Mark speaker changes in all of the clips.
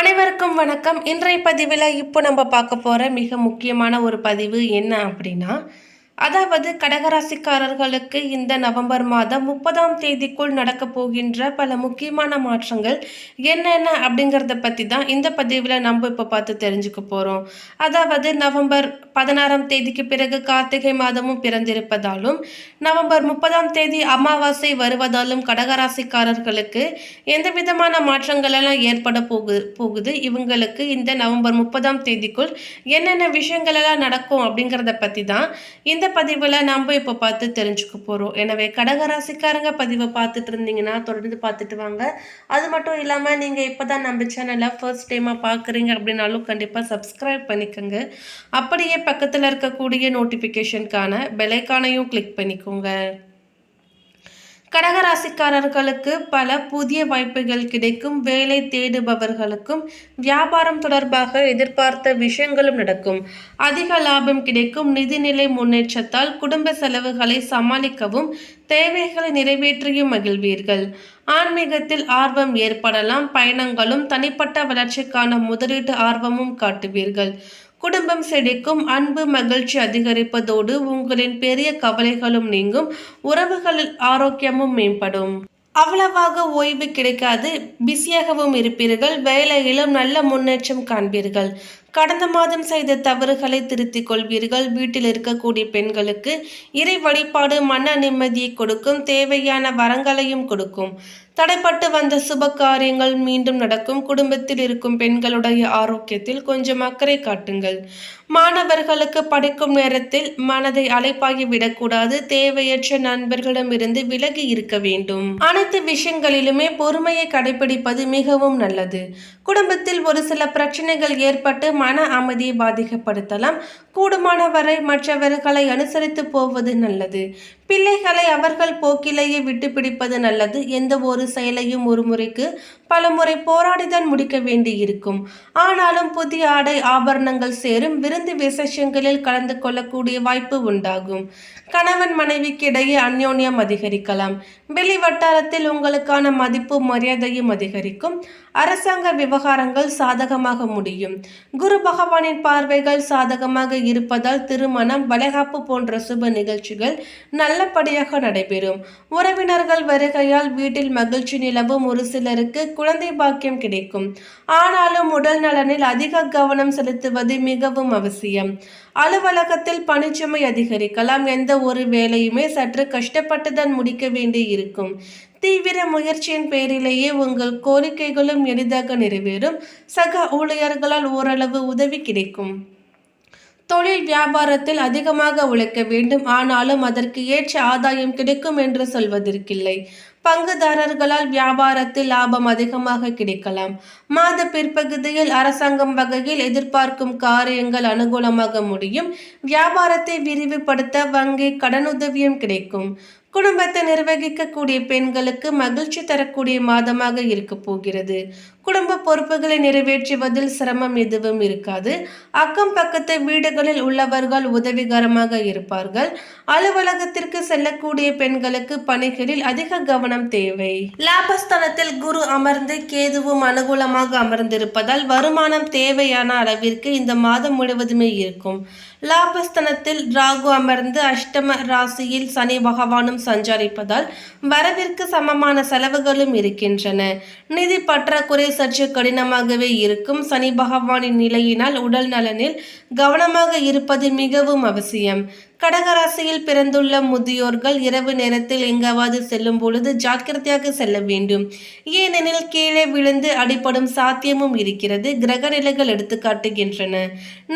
Speaker 1: அனைவருக்கும் வணக்கம். இன்றைய பதிவில் இப்போ நம்ம பார்க்க போகிற மிக முக்கியமான ஒரு பதிவு என்ன அப்படின்னா, அதாவது கடகராசிக்காரர்களுக்கு இந்த நவம்பர் மாதம் 30ஆம் தேதிக்குள் நடக்க போகின்ற பல முக்கியமான மாற்றங்கள் என்னென்ன அப்படிங்கிறத பற்றி தான் இந்த பதிவில் நம்ம இப்போ பார்த்து தெரிஞ்சுக்க போகிறோம். அதாவது நவம்பர் 16ஆம் தேதிக்கு பிறகு கார்த்திகை மாதமும் பிறந்திருப்பதாலும் நவம்பர் 30ஆம் தேதி அமாவாசை வருவதாலும் கடகராசிக்காரர்களுக்கு எந்த விதமான மாற்றங்கள் எல்லாம் ஏற்பட போகுது இவங்களுக்கு இந்த நவம்பர் 30ஆம் தேதிக்குள் என்னென்ன விஷயங்கள் எல்லாம் நடக்கும் அப்படிங்கிறத பற்றி தான் இந்த பதிவில் நம்ம இப்போ பார்த்து தெரிஞ்சுக்க போகிறோம். எனவே கடகராசிக்காரங்க பதிவை பார்த்துட்டு இருந்தீங்கன்னா தொடர்ந்து பார்த்துட்டு வாங்க. அது மட்டும் இல்லாமல் நீங்கள் இப்போ தான் நம்ம சேனலை ஃபர்ஸ்ட் டைமாக பார்க்குறீங்க அப்படின்னாலும் கண்டிப்பாக சப்ஸ்கிரைப் பண்ணிக்கோங்க. அப்படியே பக்கத்தில் இருக்கக்கூடிய நோட்டிஃபிகேஷனுக்கான பெல்லைக்கானையும் கிளிக் பண்ணிக்கோங்க. கடகராசிக்காரர்களுக்கு பல புதிய வாய்ப்புகள் கிடைக்கும். வேலை தேடுபவர்களுக்கும் வியாபாரம் தொடர்பாக எதிர்பார்த்த விஷயங்களும் நடக்கும். அதிக லாபம் கிடைக்கும். நிதிநிலை முன்னேற்றத்தால் குடும்ப செலவுகளை சமாளிக்கவும் தேவைகளை நிறைவேற்றியும் மகிழ்வீர்கள். ஆன்மீகத்தில் ஆர்வம் ஏற்படலாம். பயணங்களும் தனிப்பட்ட வளர்ச்சிக்கான முதலீட்டு ஆர்வமும் காட்டுவீர்கள். குடும்பம் செழிக்கும். அன்பு மகிழ்ச்சி அதிகரிப்பதோடு உங்களின் பெரிய கவலைகளும் நீங்கும். உறவுகளில் ஆரோக்கியமும் மேம்படும். அவ்வளவாக ஓய்வு கிடைக்காது. பிஸியாகவும் இருப்பீர்கள். வேலையிலும் நல்ல முன்னேற்றம் காண்பீர்கள். கடந்த மாதம் செய்த தவறுகளை திருத்திக் கொள்வீர்கள். வீட்டில் இருக்கக்கூடிய பெண்களுக்கு இறை வழிபாடு மன நிம்மதியை கொடுக்கும். தேவையான வரங்களையும் கொடுக்கும். தடைப்பட்டு வந்த சுப காரியங்கள் மீண்டும் நடக்கும். குடும்பத்தில் இருக்கும் பெண்களுடைய ஆரோக்கியத்தில் கொஞ்சம் அக்கறை காட்டுங்கள். மாணவர்களுக்கு படிக்கும் நேரத்தில் மனதை அலைப்பாகி விடக்கூடாது. தேவையற்ற நண்பர்களிடமிருந்து விலகி இருக்க வேண்டும். அனைத்து விஷயங்களிலுமே பொறுமையை கடைபிடிப்பது மிகவும் நல்லது. குடும்பத்தில் ஒரு சில பிரச்சனைகள் ஏற்பட்டு மன அமைதியை பாதிக்கப்படுத்தலாம். கூடுமான வரை மற்றவர்களை அனுசரித்து போவது நல்லது. பிள்ளைகளை அவர்கள் போக்கிலேயே விட்டு பிடிப்பது நல்லது. எந்த ஒரு செயலையும் ஒரு முறைக்கு பல முறை போராடிதான் முடிக்க வேண்டி இருக்கும். ஆனாலும் புதிய ஆடை ஆபரணங்கள் சேரும். விருந்து விசேஷங்களில் கலந்து கொள்ளக்கூடிய வாய்ப்பு உண்டாகும். கணவன் மனைவிக்கு இடையே அந்யோன்யம் அதிகரிக்கலாம். வெளி வட்டாரத்தில் உங்களுக்கான மதிப்பு மரியாதையும் அதிகரிக்கும். அரசாங்க விவகாரங்கள் சாதகமாக முடியும். குரு பகவானின் பார்வைகள் சாதகமாக இருப்பதால் திருமணம் வளைகாப்பு போன்ற சுப நிகழ்ச்சிகள் நல்லபடியாக நடைபெறும். உறவினர்கள் வருகையால் வீட்டில் மகிழ்ச்சி நிலவும். ஒரு சிலருக்கு குழந்தை பாக்கியம் கிடைக்கும். ஆனாலும் உடல் நலனில் அதிக கவனம் செலுத்துவது மிகவும் அவசியம். அலுவலகத்தில் பணிச்சுமை அதிகரிக்கலாம். எந்த ஒரு வேலையுமே சற்று கஷ்டப்பட்டுதான் முடிக்க வேண்டி இருக்கும். தீவிர முயற்சியின் பேரிலேயே உங்கள் கோரிக்கைகளும் எளிதாக நிறைவேறும். சக ஊழியர்களால் ஓரளவு உதவி கிடைக்கும். தொழில் வியாபாரத்தில் அதிகமாக உழைக்க வேண்டும். ஆனாலும் அதற்கு ஏற்ற ஆதாயம் கிடைக்கும் என்று சொல்வதற்கில்லை. பங்குதாரர்களால் வியாபாரத்தில் லாபம் அதிகமாக கிடைக்கலாம். மாத பிற்பகுதியில் அரசாங்கம் வகையில் எதிர்பார்க்கும் காரியங்கள் அனுகூலமாக முடியும். வியாபாரத்தை விரிவுபடுத்த வங்கி கடனுதவியும் கிடைக்கும். குடும்பத்தை நிர்வகிக்கக்கூடிய பெண்களுக்கு மகிழ்ச்சி தரக்கூடிய மாதமாக இருக்க போகிறது. குடும்ப பொறுப்புகளை நிறைவேற்றுவதில் சிரமம் எதுவும் இருக்காது. அக்கம் பக்கத்து வீடுகளில் உள்ளவர்கள் உதவிகரமாக இருப்பார்கள். அலுவலகத்திற்கு செல்லக்கூடிய பெண்களுக்கு பணிகளில் அதிக கவனம் தேவை. லாபஸ்தானத்தில் குரு அமர்ந்து கேதுவும் அனுகூலமாக அமர்ந்திருப்பதால் வருமானம் தேவையான அளவிற்கு இந்த மாதம் முழுவதுமே இருக்கும். லாபஸ்தானத்தில் ராகு அமர்ந்து அஷ்டம ராசியில் சனி பகவானும் சஞ்சரிப்பதால் வரவிற்கு சமமான செலவுகளும் இருக்கின்றன. நிதி பற்றாக்குறை சற்று கடினமாகவே இருக்கும். சனி பகவானின் நிலையினால் உடல் நலனில் கவனமாக இருப்பது மிகவும் அவசியம். கடகராசியில் பிறந்துள்ள முதியோர்கள் இரவு நேரத்தில் எங்காவது செல்லும் பொழுது ஜாக்கிரதையாக செல்ல வேண்டும். ஏனெனில் கீழே விழுந்து அடிபடும் சாத்தியமும் இருக்கிறது. கிரக நிலைகள் எடுத்து காட்டுகின்றன.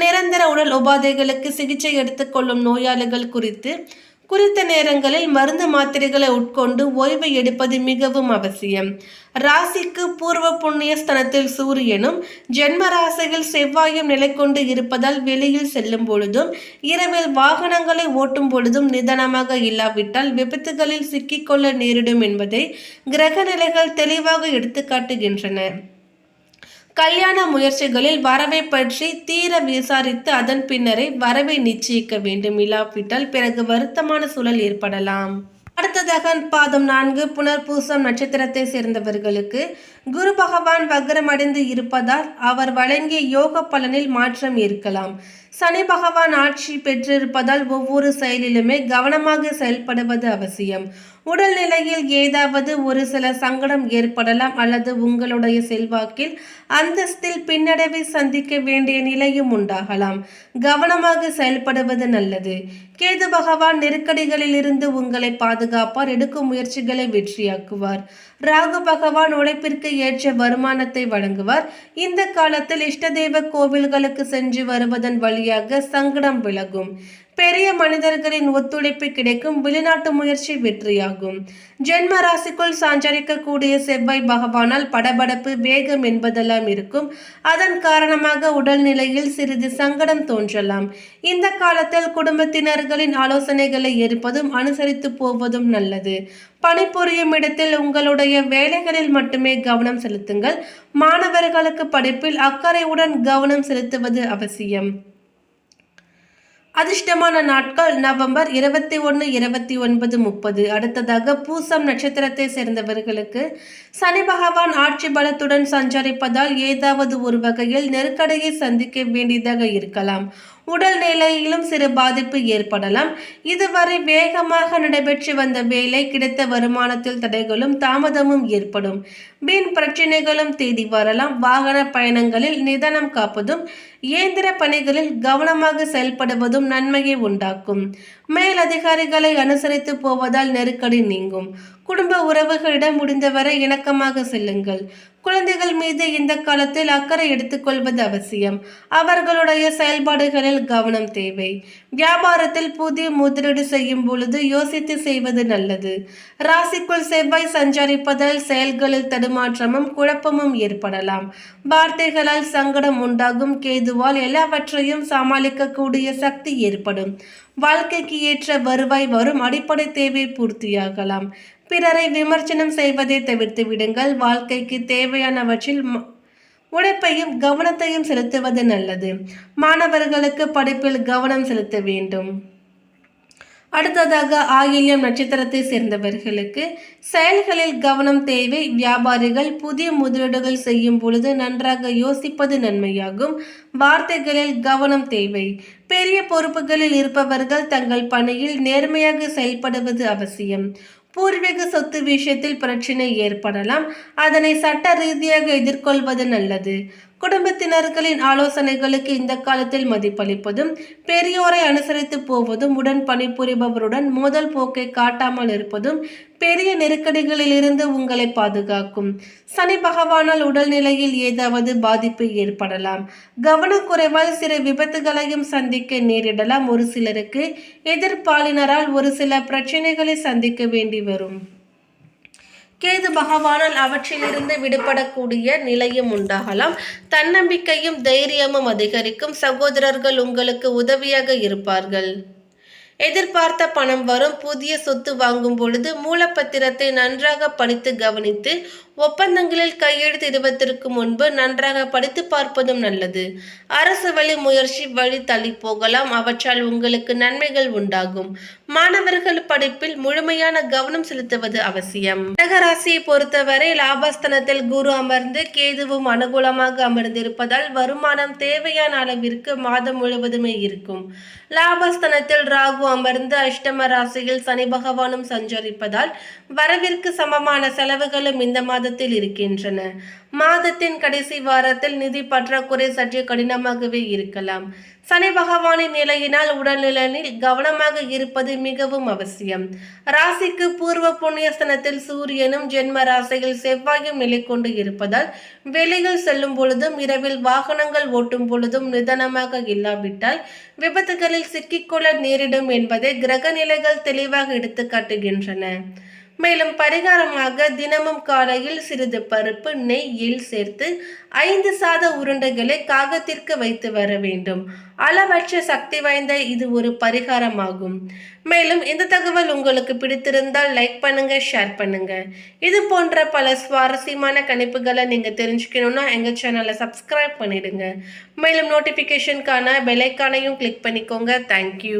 Speaker 1: நிரந்தர உடல் உபாதைகளுக்கு சிகிச்சை எடுத்துக்கொள்ளும் நோயாளிகள் குறித்த நேரங்களில் மருந்து மாத்திரைகளை உட்கொண்டு ஓய்வு எடுப்பது மிகவும் அவசியம். ராசிக்கு பூர்வ புண்ணிய ஸ்தனத்தில் சூரியனும் ஜென்ம ராசியில் செவ்வாயும் நிலை கொண்டு இருப்பதால் வெளியில் செல்லும் பொழுதும் இரவில் வாகனங்களை ஓட்டும் பொழுதும் நிதானமாக இல்லாவிட்டால் விபத்துகளில் சிக்கிக்கொள்ள நேரிடும் என்பதை கிரக நிலைகள் தெளிவாக எடுத்து காட்டுகின்றன. கல்யாண முயற்சிகளில் வரவை பற்றி தீர விசாரித்து அதன் பின்னரே வரவை நிச்சயிக்க வேண்டும். இல்லாவிட்டால் பிறகு வருத்தமான சூழல் ஏற்படலாம். அடுத்ததாக பாதம் 4 புனர்பூசம் நட்சத்திரத்தை சேர்ந்தவர்களுக்கு குரு பகவான் வக்ரமடைந்து இருப்பதால் அவர் வழங்கிய யோக பலனில் மாற்றம் இருக்கலாம். சனி பகவான் ஆட்சி பெற்றிருப்பதால் ஒவ்வொரு செயலிலுமே கவனமாக செயல்படுவது அவசியம். உடல்நிலையில் ஏதாவது ஒரு சில சங்கடம் ஏற்படலாம் அல்லது உங்களுடைய செல்வாக்கில் அந்தஸ்தில் பின்னடைவை சந்திக்க வேண்டிய நிலையும் உண்டாகலாம். கவனமாக செயல்படுவது நல்லது. கேது பகவான் நெருக்கடிகளில் இருந்து உங்களை பாதுகாப்பார். எடுக்கும் முயற்சிகளை வெற்றியாக்குவார். ராகு பகவான் உழைப்பிற்கு ஏற்ற வருமானத்தை வழங்குவார். இந்த காலத்தில் இஷ்டதெய்வ கோவில்களுக்கு சென்று வருவதன் வழியாக சங்கடம் விலகும். பெரிய மனிதர்களின் ஒத்துழைப்பு கிடைக்கும். வெளிநாட்டு முயற்சி வெற்றியாகும். ஜென்ம ராசிக்குள் சஞ்சரிக்கக்கூடிய செவ்வாய் பகவானால் படபடப்பு வேகம் என்பதெல்லாம் இருக்கும். அதன் காரணமாக உடல்நிலையில் சிறிது சங்கடம் தோன்றலாம். இந்த காலத்தில் குடும்பத்தினர்களின் ஆலோசனைகளை ஏற்பதும் அனுசரித்து போவதும் நல்லது. பணிபுரியும் இடத்தில் உங்களுடைய வேலைகளில் மட்டுமே கவனம் செலுத்துங்கள். மாணவர்களுக்கு படிப்பில் அக்கறையுடன் கவனம் செலுத்துவது அவசியம். அதிர்ஷ்டமான நாட்கள் நவம்பர் 21, 29, 30. அடுத்ததாக பூசம் நட்சத்திரத்தை சேர்ந்தவர்களுக்கு சனி பகவான் ஆட்சி பலத்துடன் சஞ்சரிப்பதால் ஏதாவது ஒரு வகையில் நெருக்கடியை சந்திக்க வேண்டியதாக இருக்கலாம். உடல் நிலையிலும் சிறு பாதிப்பு ஏற்படலாம். இதுவரை வேகமாக நடைபெற்று வந்த வேலை கிடைத்த வருமானத்தில் தடைகளும் தாமதமும் ஏற்படும். வீண் பிரச்சனைகளும் தேடி வரலாம். வாகன பயணங்களில் நிதானம் காப்பதும் இயந்திர பணிகளில் கவனமாக செயல்படுவதும் நன்மையை உண்டாக்கும். மேலதிகாரிகளை அனுசரித்து போவதால் நெருக்கடி நீங்கும். குடும்ப உறவுகளிடம் முடிந்தவரை இணக்கமாக செல்லுங்கள். குழந்தைகள் மீது இந்த காலத்தில் அக்கறை எடுத்துக்கொள்வது அவசியம். அவர்களுடைய செயல்பாடுகளில் கவனம் தேவை. வியாபாரத்தில் புதிய முதலீடு செய்யும் பொழுது யோசித்து செய்வது நல்லது. ராசிக்குள் செவ்வாய் சஞ்சரிப்பதால் செயல்களில் தடுமாற்றமும் குழப்பமும் ஏற்படலாம். வார்த்தைகளால் சங்கடம் உண்டாகும். கேதுவால் எல்லாவற்றையும் சமாளிக்கக்கூடிய சக்தி ஏற்படும். வாழ்க்கைக்கு ஏற்ற வருவாய் வரும். அடிப்படை தேவை பூர்த்தியாகலாம். பிறரை விமர்சனம் செய்வதை தவிர்த்து விடுங்கள். வாழ்க்கைக்கு தேவையானவற்றில் உழைப்பையும் கவனத்தையும் செலுத்துவது நல்லது. மாணவர்களுக்கு படிப்பில் கவனம் செலுத்த வேண்டும். அடுத்ததாக ஆயில்யம் நட்சத்திரத்தை சேர்ந்தவர்களுக்கு செயல்களில் கவனம் தேவை. வியாபாரிகள் புதிய முதலீடுகள் செய்யும் பொழுது நன்றாக யோசிப்பது நன்மையாகும். வார்த்தைகளில் கவனம் தேவை. பெரிய பொறுப்புகளில் இருப்பவர்கள் தங்கள் பணியில் நேர்மையாக செயல்படுவது அவசியம். பூர்வீக சொத்து விஷயத்தில் பிரச்சனை ஏற்படலாம். அதனை சட்ட ரீதியாக எதிர்கொள்வது நல்லது. குடும்பத்தினர்களின் ஆலோசனைகளுக்கு இந்த காலத்தில் மதிப்பளிப்பதும் பெரியோரை அனுசரித்து போவதும் உடன் பணிபுரிபவருடன் மோதல் போக்கை காட்டாமல் இருப்பதும் பெரிய நெருக்கடிகளில் இருந்து உங்களை பாதுகாக்கும். சனி பகவானால் உடல்நிலையில் ஏதாவது பாதிப்பு ஏற்படலாம். கவனக்குறைவால் சில விபத்துகளையும் சந்திக்க நேரிடலாம். ஒரு சிலருக்கு எதிர்ப்பாளினரால் ஒரு சில பிரச்சனைகளை சந்திக்க வேண்டி வரும். கேது பகவானால் அவற்றிலிருந்து விடுபடக்கூடிய நிலையும் உண்டாகலாம். தன்னம்பிக்கையும் தைரியமும் அதிகரிக்கும். சகோதரர்கள் உங்களுக்கு உதவியாக இருப்பார்கள். எதிர்பார்த்த பணம் வரும். புதிய சொத்து வாங்கும் பொழுது மூலப்பத்திரத்தை நன்றாக படித்து கவனித்து ஒப்பந்தங்களில் கையெழுத்திடுவதற்கு முன்பு நன்றாக படித்து பார்ப்பதும் நல்லது. அரசு வழி முயற்சி வழி தள்ளி போகலாம். அவற்றால் உங்களுக்கு நன்மைகள் உண்டாகும். மாணவர்கள் படிப்பில் முழுமையான கவனம் செலுத்துவது அவசியம். கடகராசியை பொறுத்தவரை லாபஸ்தானத்தில் குரு அமர்ந்து கேதுவும் அனுகூலமாக அமர்ந்திருப்பதால் வருமானம் தேவையான அளவிற்கு மாதம் முழுவதுமே இருக்கும். லாபஸ்தானத்தில் ராகு அமர்ந்து அஷ்டம ராசியில் சனி பகவானும் சஞ்சரிப்பதால் வரவிற்கு சமமான செலவுகளும் இந்த மாதத்தில் இருக்கின்றன. மாதத்தின் கடைசி வாரத்தில் நிதி பற்றாக்குறை சற்று கடினமாகவே இருக்கலாம். சனி பகவானின் நிலையினால் உடல்நலனில் கவனமாக இருப்பது மிகவும் அவசியம். ராசிக்கு பூர்வ புண்ணியஸ்தானத்தில் சூரியனும் ஜென்ம ராசியில் செவ்வாயும் நிலை கொண்டு இருப்பதால் வெளியில் செல்லும் பொழுதும் இரவில் வாகனங்கள் ஓட்டும் பொழுதும் நிதானமாக இல்லாவிட்டால் விபத்துகளில் சிக்கிக்கொள்ள நேரிடும் என்பதை கிரக நிலைகள் தெளிவாக எடுத்து காட்டுகின்றன. மேலும் பரிகாரமாக தினமும் காலையில் சிறிது பருப்பு நெய்யில் சேர்த்து 5 சாத உருண்டைகளை காகத்திற்கு வைத்து வர வேண்டும். அளவற்ற சக்தி வாய்ந்த இது ஒரு பரிகாரமாகும். மேலும் இந்த தகவல் உங்களுக்கு பிடித்திருந்தால் லைக் பண்ணுங்க, ஷேர் பண்ணுங்க. இது போன்ற பல சுவாரஸ்யமான கணிப்புகளை நீங்க தெரிஞ்சுக்கணும்னா எங்க சேனலை சப்ஸ்கிரைப் பண்ணிடுங்க. மேலும் நோட்டிபிகேஷனுக்கான பெல் ஐகானையும் கிளிக் பண்ணிக்கோங்க. தேங்க்யூ.